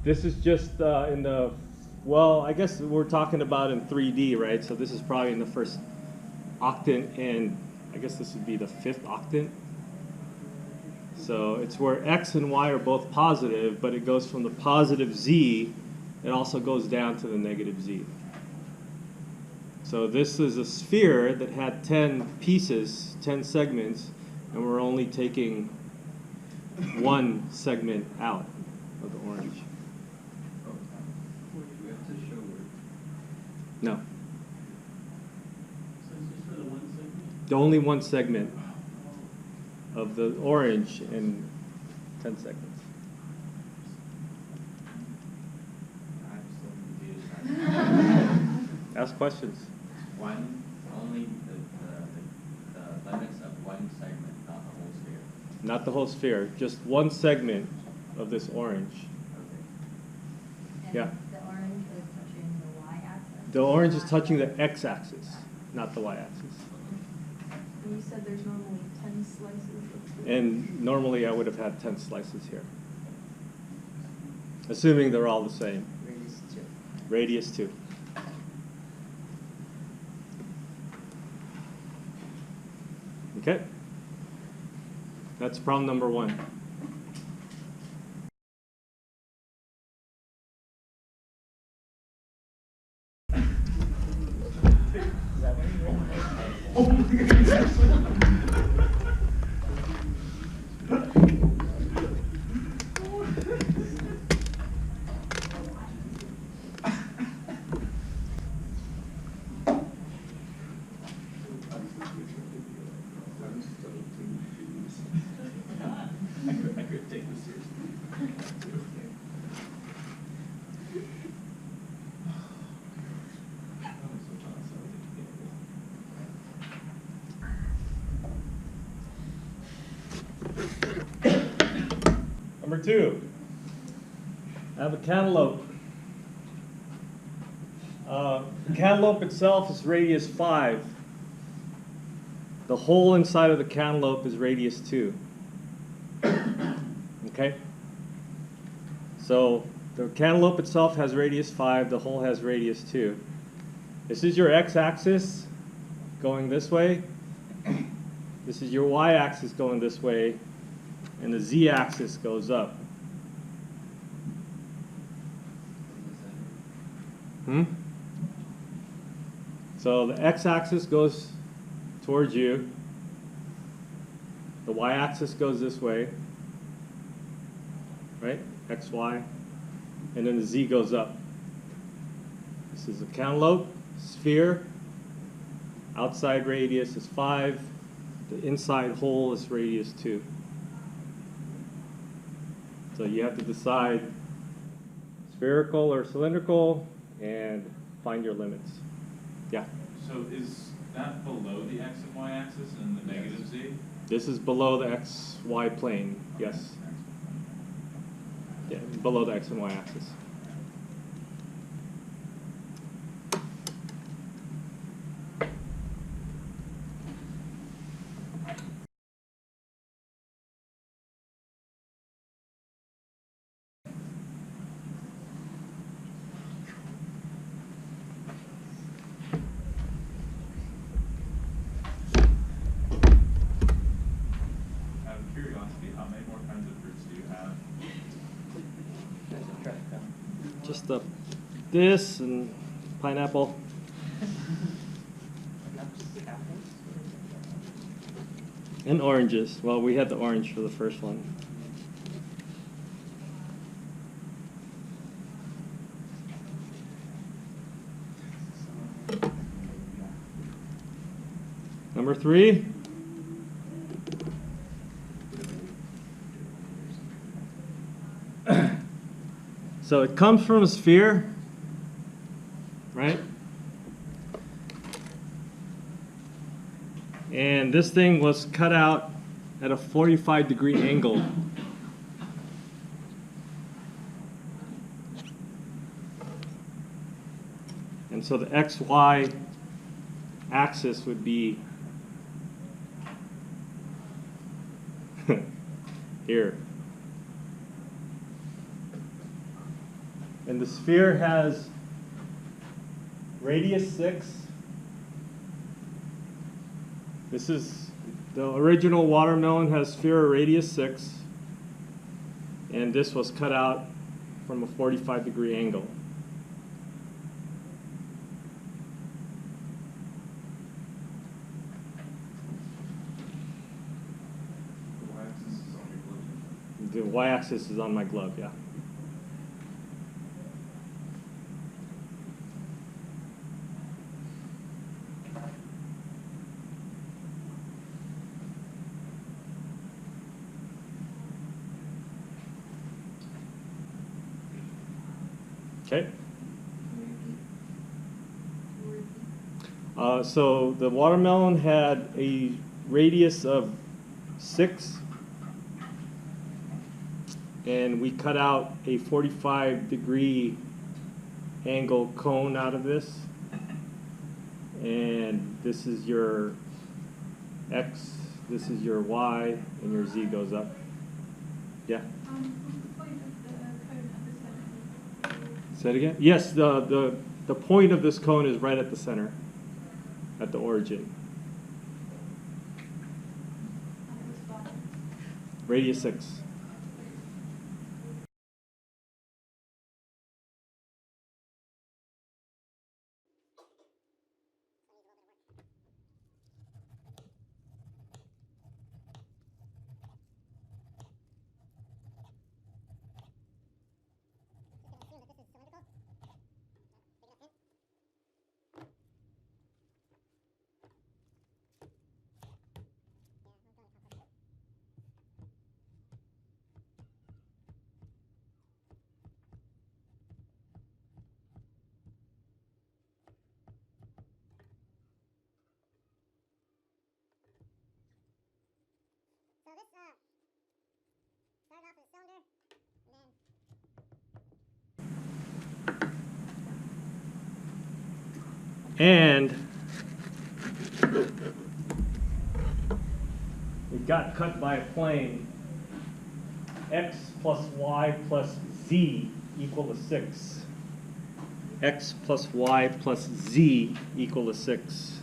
This is just in the, well, I guess we're talking about in 3D, right? So this is probably in the first octant, and I guess this would be the fifth octant. So it's where x and y are both positive, but it goes from the positive z, it also goes down to the negative z. So this is a sphere that had 10 pieces, 10 segments, and we're only taking one segment out of the orange. No. The only one segment of the orange in 10 segments. Ask questions. Only the limits of one segment, not the whole sphere. Not the whole sphere, just one segment of this orange. Okay. And yeah. The orange is touching the y-axis? The orange is touching the x-axis, not the y-axis. And you said there's normally 10 slices of food. And normally I would have had 10 slices here. Assuming they're all the same. Radius 2. Radius 2. Okay. That's problem number 1. I could take this seriously. Number 2. I have a cantaloupe. The cantaloupe itself is radius 5. The hole inside of the cantaloupe is radius 2. Okay? So the cantaloupe itself has radius 5, the hole has radius 2. This is your x-axis going this way. This is your y-axis going this way. And the z-axis goes up. So the x-axis goes towards you. The y-axis goes this way, right? X, y. And then the z goes up. This is a cantaloupe, sphere. Outside radius is 5. The inside hole is radius 2. So you have to decide spherical or cylindrical and find your limits. Yeah? So is that below the x and y axis and the negative z? This is below the x, y plane, yes. Yeah, below the x and y axis. Out of curiosity, how many more kinds of fruits do you have? Just this and pineapple. And oranges. Well, we had the orange for the first one. Number 3. So it comes from a sphere, right? And this thing was cut out at a 45-degree angle. And so the XY axis would be here. And the sphere has radius 6. This is the original watermelon has sphere radius 6. And this was cut out from a 45-degree angle. The y-axis is on my glove, yeah. Okay. So the watermelon had a radius of 6. And we cut out a 45-degree angle cone out of this. And this is your X, this is your Y, and your Z goes up. Yeah? What's the point of the cone at the center? Say it again? Yes, the point of this cone is right at the center, at the origin. And it was 5. Radius 6. So this started off with a cylinder, and then It got cut by a plane. X plus Y plus Z equal to 6. X plus Y plus Z equal to 6.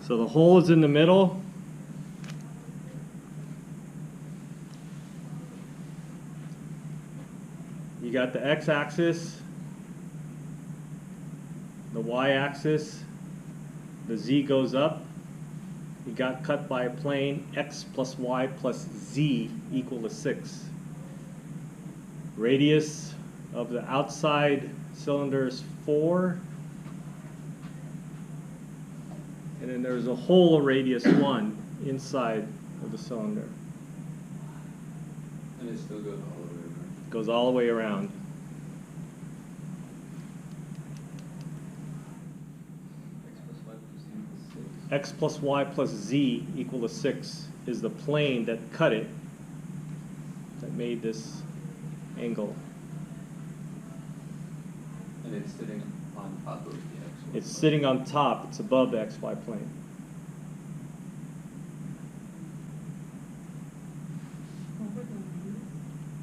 So the hole is in the middle. You got the x-axis, the y-axis, the z goes up. You got cut by a plane. X plus y plus z equal to 6. Radius of the outside cylinder is 4. And then there's a hole of radius 1 inside of the cylinder. And it still goes all the way around. Goes all the way around. X plus y plus z equal to 6 is the plane that cut it, that made this angle. And it's sitting on top of the x. It's sitting on top, it's above the xy plane.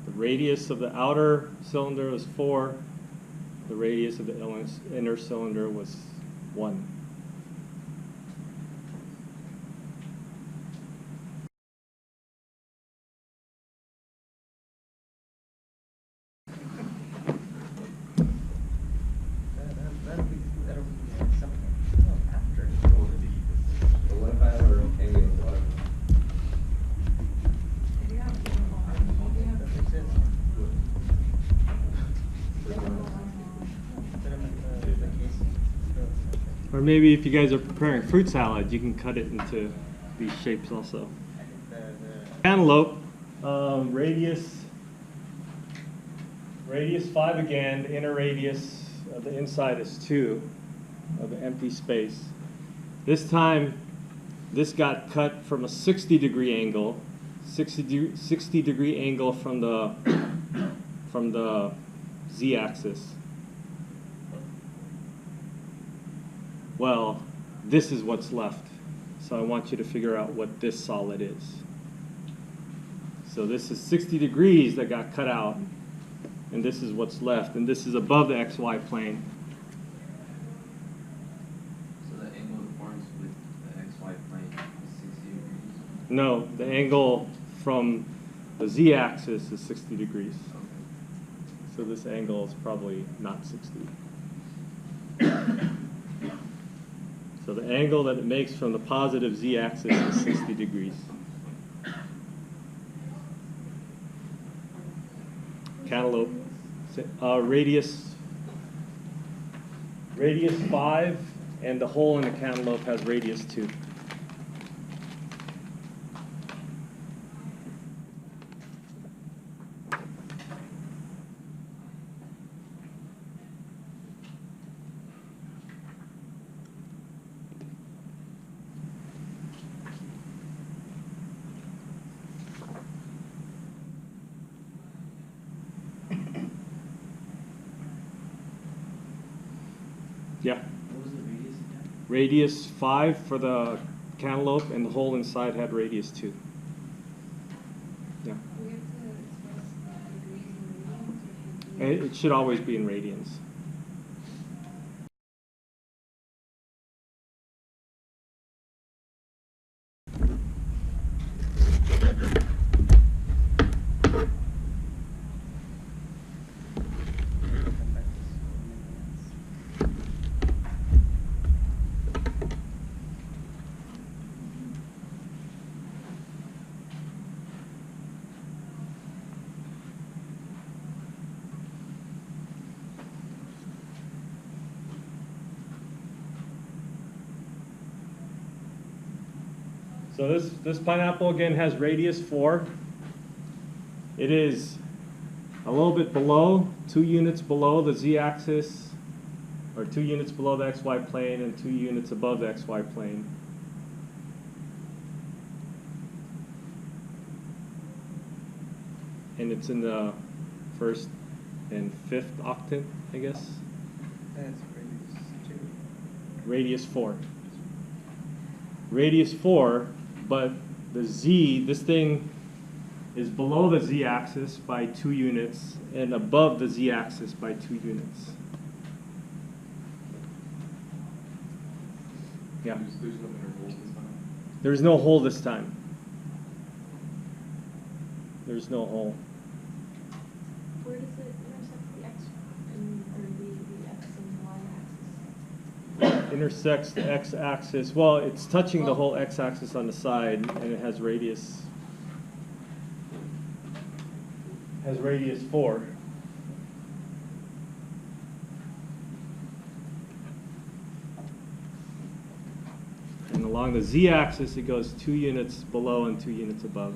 The radius of the outer cylinder was 4. The radius of the inner cylinder was 1. That'll be something after. But what if I have a rectangular water? If you have a ball, if you have That makes sense. Put 'em in the case. Or maybe if you guys are preparing fruit salad, you can cut it into these shapes also. Cantaloupe, radius 5 again, the inner radius of the inside is 2 of the empty space. This time, this got cut from a 60-degree angle, 60-degree angle from the z-axis. Well, this is what's left. So I want you to figure out what this solid is. So this is 60 degrees that got cut out, and this is what's left, and this is above the XY plane. So the angle it forms with the XY plane is 60 degrees? No, the angle from the z-axis is 60 degrees. Okay. So this angle is probably not 60. So the angle that it makes from the positive z-axis is 60 degrees. Cantaloupe, radius 5, and the hole in the cantaloupe has radius 2. Yeah. What was the radius again? Radius 5 for the cantaloupe, and the hole inside had radius 2. Yeah. We have to express the degrees in radians, or should we? It should always be in radians. Come back to school in advance. So this pineapple again has radius 4. It is a little bit below, 2 units below the z-axis, or 2 units below the xy plane and 2 units above the xy plane. And it's in the 1st and 5th octant, I guess. That's radius 2. Radius 4. Radius 4, but the z, this thing is below the z-axis by 2 units and above the z-axis by 2 units. Yeah. There's no interval this time. There's no hole this time. There's no hole. Where does it intersect the x and or the x and y axis? Intersects the x-axis. Well, it's touching the whole x-axis on the side, and it has radius. Has radius 4. And along the z-axis, it goes 2 units below and 2 units above.